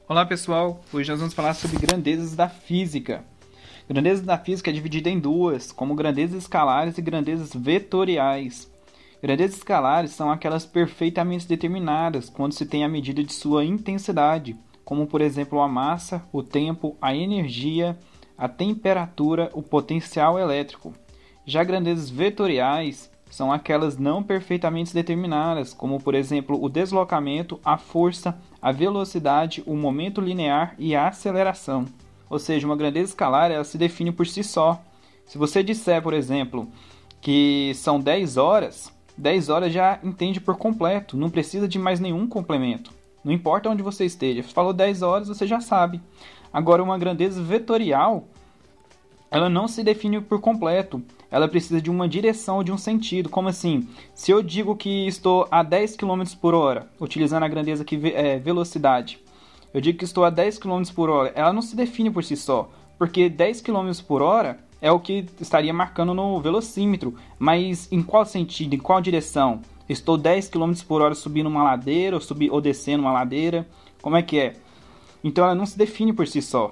Olá pessoal, hoje nós vamos falar sobre grandezas da física. Grandezas da física é dividida em duas, como grandezas escalares e grandezas vetoriais. Grandezas escalares são aquelas perfeitamente determinadas quando se tem a medida de sua intensidade, como por exemplo a massa, o tempo, a energia, a temperatura, o potencial elétrico. Já grandezas vetoriais são aquelas não perfeitamente determinadas, como por exemplo o deslocamento, a força, a velocidade, o momento linear e a aceleração. Ou seja, uma grandeza escalar ela se define por si só. Se você disser, por exemplo, que são 10 horas já entende por completo, não precisa de mais nenhum complemento. Não importa onde você esteja, falou 10 horas, você já sabe. Agora, uma grandeza vetorial, ela não se define por completo. Ela precisa de uma direção, de um sentido. Como assim? Se eu digo que estou a 10 km por hora, utilizando a grandeza que é velocidade, eu digo que estou a 10 km por hora, ela não se define por si só, porque 10 km por hora é o que estaria marcando no velocímetro. Mas em qual sentido, em qual direção? Estou 10 km por hora subindo uma ladeira ou descendo uma ladeira? Como é que é? Então ela não se define por si só.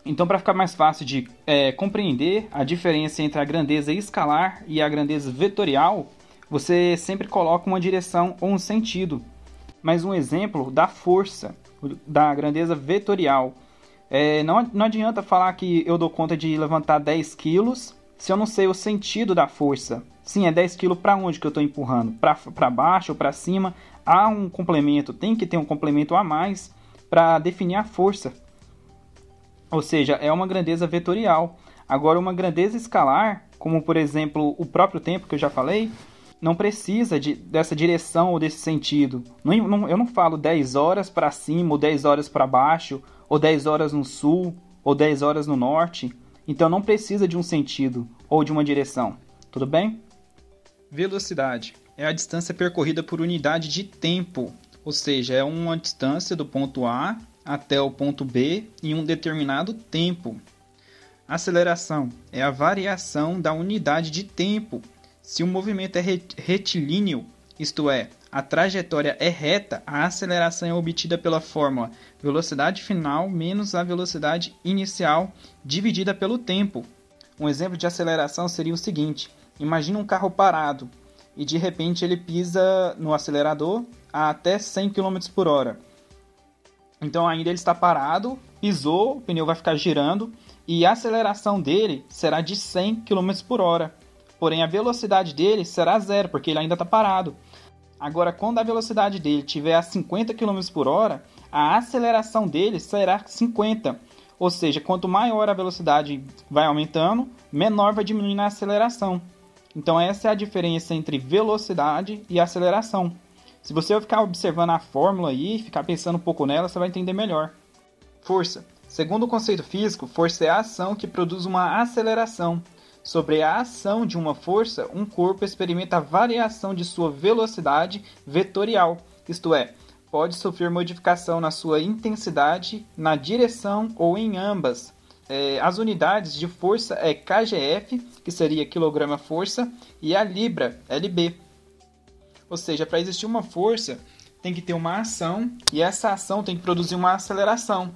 Então, para ficar mais fácil de compreender a diferença entre a grandeza escalar e a grandeza vetorial, você sempre coloca uma direção ou um sentido. Mas um exemplo da força, da grandeza vetorial. Não adianta falar que eu dou conta de levantar 10 quilos se eu não sei o sentido da força. Sim, é 10 quilos para onde que eu estou empurrando? Para baixo ou para cima? Há um complemento, tem que ter um complemento a mais para definir a força. Ou seja, é uma grandeza vetorial. Agora, uma grandeza escalar, como por exemplo o próprio tempo que eu já falei, não precisa dessa direção ou desse sentido. Eu não falo 10 horas para cima, ou 10 horas para baixo, ou 10 horas no sul, ou 10 horas no norte. Então não precisa de um sentido ou de uma direção. Tudo bem? Velocidade é a distância percorrida por unidade de tempo. Ou seja, é uma distância do ponto A até o ponto B em um determinado tempo. Aceleração é a variação da unidade de tempo. Se o movimento é retilíneo, isto é, a trajetória é reta, a aceleração é obtida pela fórmula velocidade final menos a velocidade inicial dividida pelo tempo. Um exemplo de aceleração seria o seguinte: imagine um carro parado e de repente ele pisa no acelerador a até 100 km por hora. Então ainda ele está parado, pisou, o pneu vai ficar girando e a aceleração dele será de 100 km por hora. Porém a velocidade dele será zero, porque ele ainda está parado. Agora, quando a velocidade dele estiver a 50 km por hora, a aceleração dele será 50. Ou seja, quanto maior a velocidade vai aumentando, menor vai diminuindo a aceleração. Então essa é a diferença entre velocidade e aceleração. Se você ficar observando a fórmula aí, ficar pensando um pouco nela, você vai entender melhor. Força. Segundo o conceito físico, força é a ação que produz uma aceleração. Sobre a ação de uma força, um corpo experimenta a variação de sua velocidade vetorial, isto é, pode sofrer modificação na sua intensidade, na direção ou em ambas. As unidades de força é kgf, que seria quilograma-força, e a libra, lb. Ou seja, para existir uma força, tem que ter uma ação, e essa ação tem que produzir uma aceleração.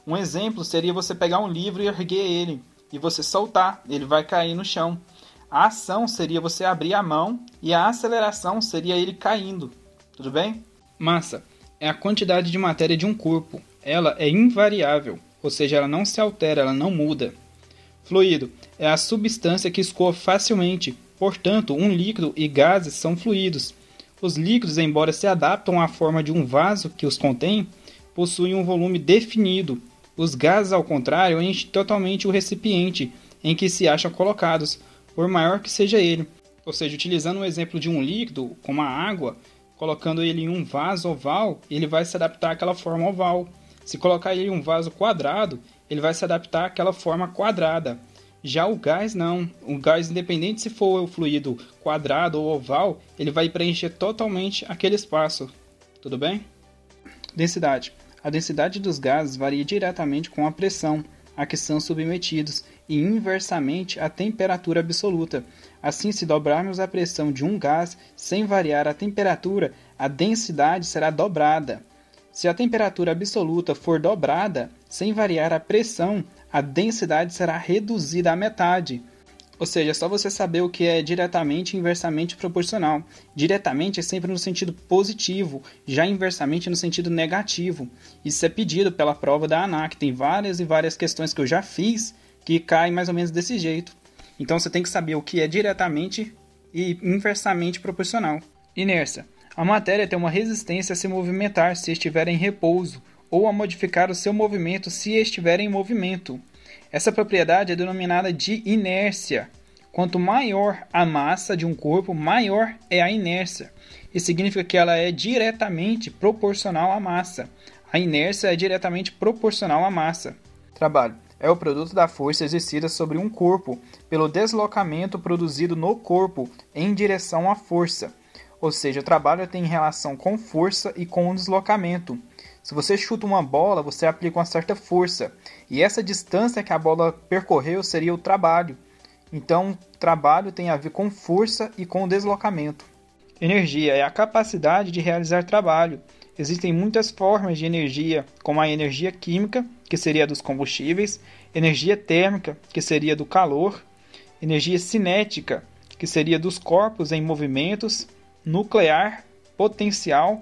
Um exemplo seria você pegar um livro e erguer ele, e você soltar, ele vai cair no chão. A ação seria você abrir a mão, e a aceleração seria ele caindo. Tudo bem? Massa é a quantidade de matéria de um corpo. Ela é invariável, ou seja, ela não se altera, ela não muda. Fluido é a substância que escoa facilmente, portanto, um líquido e gases são fluidos. Os líquidos, embora se adaptam à forma de um vaso que os contém, possuem um volume definido. Os gases, ao contrário, enchem totalmente o recipiente em que se acham colocados, por maior que seja ele. Ou seja, utilizando o exemplo de um líquido, como a água, colocando ele em um vaso oval, ele vai se adaptar àquela forma oval. Se colocar ele em um vaso quadrado, ele vai se adaptar àquela forma quadrada. Já o gás não. O gás, independente se for o fluido quadrado ou oval, ele vai preencher totalmente aquele espaço. Tudo bem? Densidade. A densidade dos gases varia diretamente com a pressão a que são submetidos e inversamente a temperatura absoluta. Assim, se dobrarmos a pressão de um gás sem variar a temperatura, a densidade será dobrada. Se a temperatura absoluta for dobrada, sem variar a pressão, a densidade será reduzida à metade. Ou seja, é só você saber o que é diretamente e inversamente proporcional. Diretamente é sempre no sentido positivo, já inversamente no sentido negativo. Isso é pedido pela prova da ANAC. Tem várias e várias questões que eu já fiz que caem mais ou menos desse jeito. Então você tem que saber o que é diretamente e inversamente proporcional. Inércia. A matéria tem uma resistência a se movimentar se estiver em repouso, ou a modificar o seu movimento se estiver em movimento. Essa propriedade é denominada de inércia. Quanto maior a massa de um corpo, maior é a inércia. Isso significa que ela é diretamente proporcional à massa. A inércia é diretamente proporcional à massa. Trabalho. É o produto da força exercida sobre um corpo pelo deslocamento produzido no corpo em direção à força. Ou seja, o trabalho tem relação com força e com o deslocamento. Se você chuta uma bola, você aplica uma certa força. E essa distância que a bola percorreu seria o trabalho. Então, trabalho tem a ver com força e com deslocamento. Energia é a capacidade de realizar trabalho. Existem muitas formas de energia, como a energia química, que seria a dos combustíveis, energia térmica, que seria do calor, energia cinética, que seria dos corpos em movimentos, nuclear, potencial,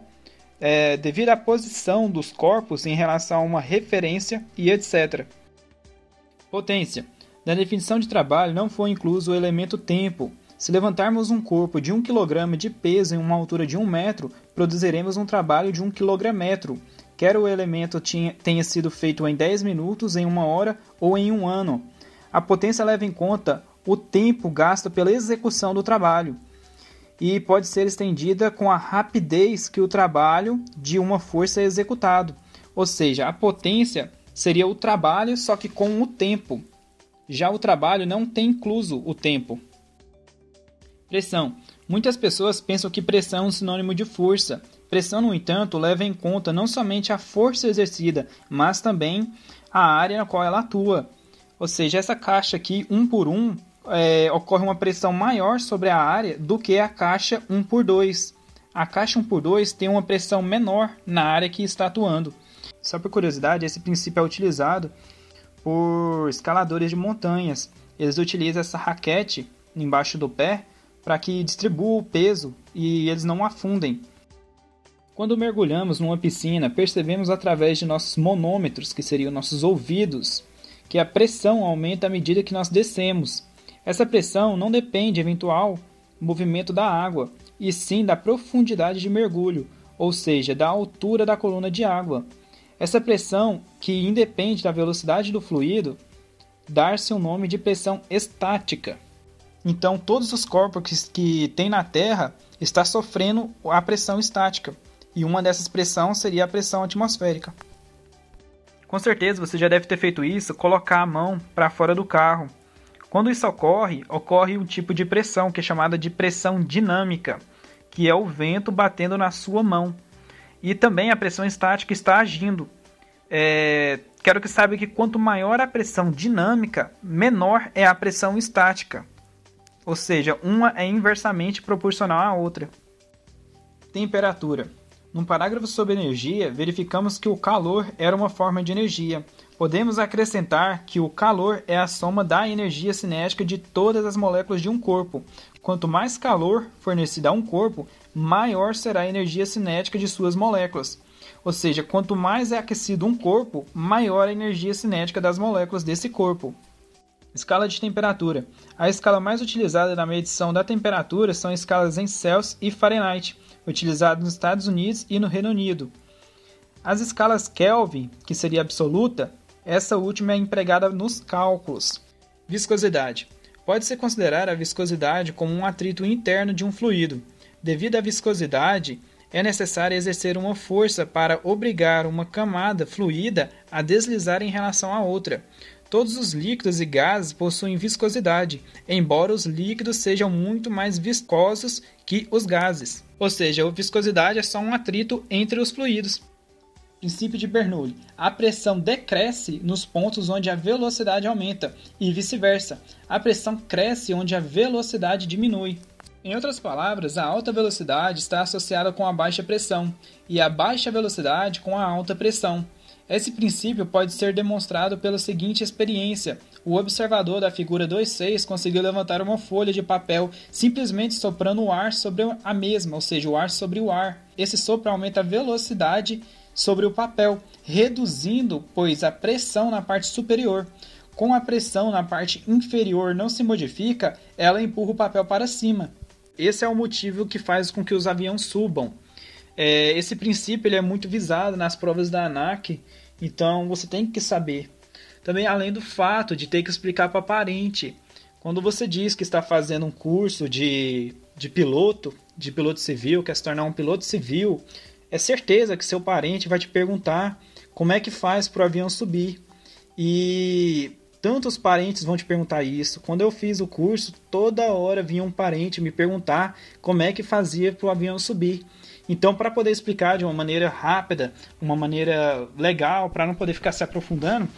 devido à posição dos corpos em relação a uma referência e etc. Potência. Na definição de trabalho não foi incluso o elemento tempo. Se levantarmos um corpo de 1 kg de peso em uma altura de 1 metro, produziremos um trabalho de 1 km, quer o elemento tenha sido feito em 10 minutos, em 1 hora ou em 1 ano. A potência leva em conta o tempo gasto pela execução do trabalho e pode ser estendida com a rapidez que o trabalho de uma força é executado. Ou seja, a potência seria o trabalho, só que com o tempo. Já o trabalho não tem incluso o tempo. Pressão. Muitas pessoas pensam que pressão é um sinônimo de força. Pressão, no entanto, leva em conta não somente a força exercida, mas também a área na qual ela atua. Ou seja, essa caixa aqui, 1 por 1, ocorre uma pressão maior sobre a área do que a caixa 1 por 2. A caixa 1 por 2 tem uma pressão menor na área que está atuando. Só por curiosidade, esse princípio é utilizado por escaladores de montanhas. Eles utilizam essa raquete embaixo do pé para que distribua o peso e eles não afundem. Quando mergulhamos numa piscina, percebemos através de nossos manômetros, que seriam nossos ouvidos, que a pressão aumenta à medida que nós descemos. Essa pressão não depende do eventual movimento da água, e sim da profundidade de mergulho, ou seja, da altura da coluna de água. Essa pressão, que independe da velocidade do fluido, dá-se o nome de pressão estática. Então, todos os corpos que tem na Terra estão sofrendo a pressão estática. E uma dessas pressões seria a pressão atmosférica. Com certeza você já deve ter feito isso, colocar a mão para fora do carro. Quando isso ocorre um tipo de pressão que é chamada de pressão dinâmica, que é o vento batendo na sua mão. E também a pressão estática está agindo. Quero que saiba que quanto maior a pressão dinâmica, menor é a pressão estática. Ou seja, uma é inversamente proporcional à outra. Temperatura. No parágrafo sobre energia, verificamos que o calor era uma forma de energia. Podemos acrescentar que o calor é a soma da energia cinética de todas as moléculas de um corpo. Quanto mais calor fornecido a um corpo, maior será a energia cinética de suas moléculas. Ou seja, quanto mais é aquecido um corpo, maior a energia cinética das moléculas desse corpo. Escala de temperatura. A escala mais utilizada na medição da temperatura são escalas em Celsius e Fahrenheit, utilizadas nos Estados Unidos e no Reino Unido. As escalas Kelvin, que seria absoluta, essa última é empregada nos cálculos. Viscosidade. Pode-se considerar a viscosidade como um atrito interno de um fluido. Devido à viscosidade, é necessário exercer uma força para obrigar uma camada fluida a deslizar em relação à outra. Todos os líquidos e gases possuem viscosidade, embora os líquidos sejam muito mais viscosos que os gases. Ou seja, a viscosidade é só um atrito entre os fluidos. Princípio de Bernoulli. A pressão decresce nos pontos onde a velocidade aumenta e vice-versa. A pressão cresce onde a velocidade diminui. Em outras palavras, a alta velocidade está associada com a baixa pressão e a baixa velocidade com a alta pressão. Esse princípio pode ser demonstrado pela seguinte experiência. O observador da figura 2.6 conseguiu levantar uma folha de papel simplesmente soprando o ar sobre a mesma, ou seja, o ar sobre o ar. Esse sopro aumenta a velocidade sobre o papel, reduzindo, pois, a pressão na parte superior. Com a pressão na parte inferior não se modifica, ela empurra o papel para cima. Esse é o motivo que faz com que os aviões subam. Esse princípio ele é muito visado nas provas da ANAC, então você tem que saber. Também além do fato de ter que explicar para parente. Quando você diz que está fazendo um curso de piloto civil, quer se tornar um piloto civil, é certeza que seu parente vai te perguntar como é que faz para o avião subir. E tantos parentes vão te perguntar isso. Quando eu fiz o curso, toda hora vinha um parente me perguntar como é que fazia para o avião subir. Então, para poder explicar de uma maneira rápida, uma maneira legal, para não poder ficar se aprofundando,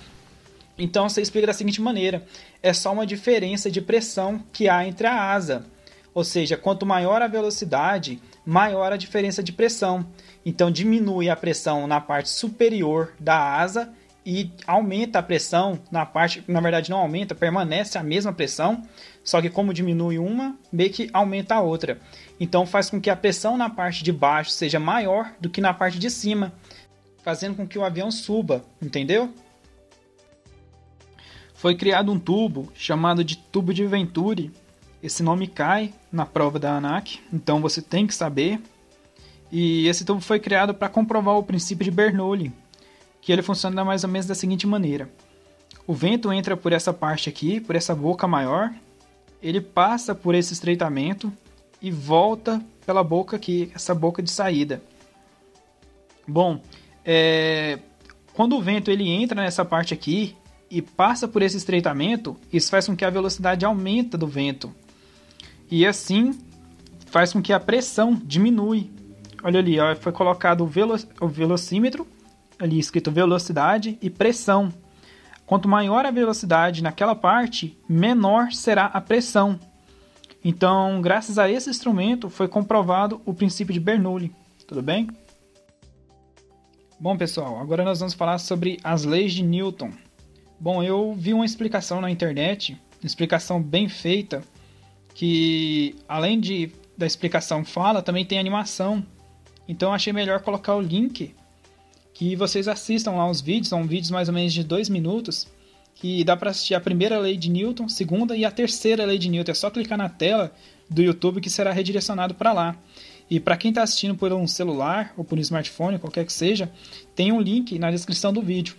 então você explica da seguinte maneira: é só uma diferença de pressão que há entre a asa. Ou seja, quanto maior a velocidade, maior a diferença de pressão. Então, diminui a pressão na parte superior da asa e aumenta a pressão na parte, na verdade não aumenta, permanece a mesma pressão, só que como diminui uma, meio que aumenta a outra. Então faz com que a pressão na parte de baixo seja maior do que na parte de cima, fazendo com que o avião suba, entendeu? Foi criado um tubo chamado de tubo de Venturi. Esse nome cai na prova da ANAC, então você tem que saber. E esse tubo foi criado para comprovar o princípio de Bernoulli, que ele funciona mais ou menos da seguinte maneira. O vento entra por essa parte aqui, por essa boca maior, ele passa por esse estreitamento e volta pela boca aqui, essa boca de saída. Bom, quando o vento ele entra nessa parte aqui e passa por esse estreitamento, isso faz com que a velocidade aumente do vento. E assim faz com que a pressão diminui. Olha ali, ó, foi colocado o velocímetro, ali escrito velocidade e pressão. Quanto maior a velocidade naquela parte, menor será a pressão. Então, graças a esse instrumento, foi comprovado o princípio de Bernoulli. Tudo bem? Bom, pessoal, agora nós vamos falar sobre as leis de Newton. Bom, eu vi uma explicação na internet, uma explicação bem feita, que além da explicação fala, também tem animação. Então, eu achei melhor colocar o link que vocês assistam lá os vídeos, são vídeos mais ou menos de 2 minutos, que dá para assistir a primeira lei de Newton, a segunda e a terceira lei de Newton. É só clicar na tela do YouTube que será redirecionado para lá. E para quem está assistindo por um celular ou por um smartphone, qualquer que seja, tem um link na descrição do vídeo.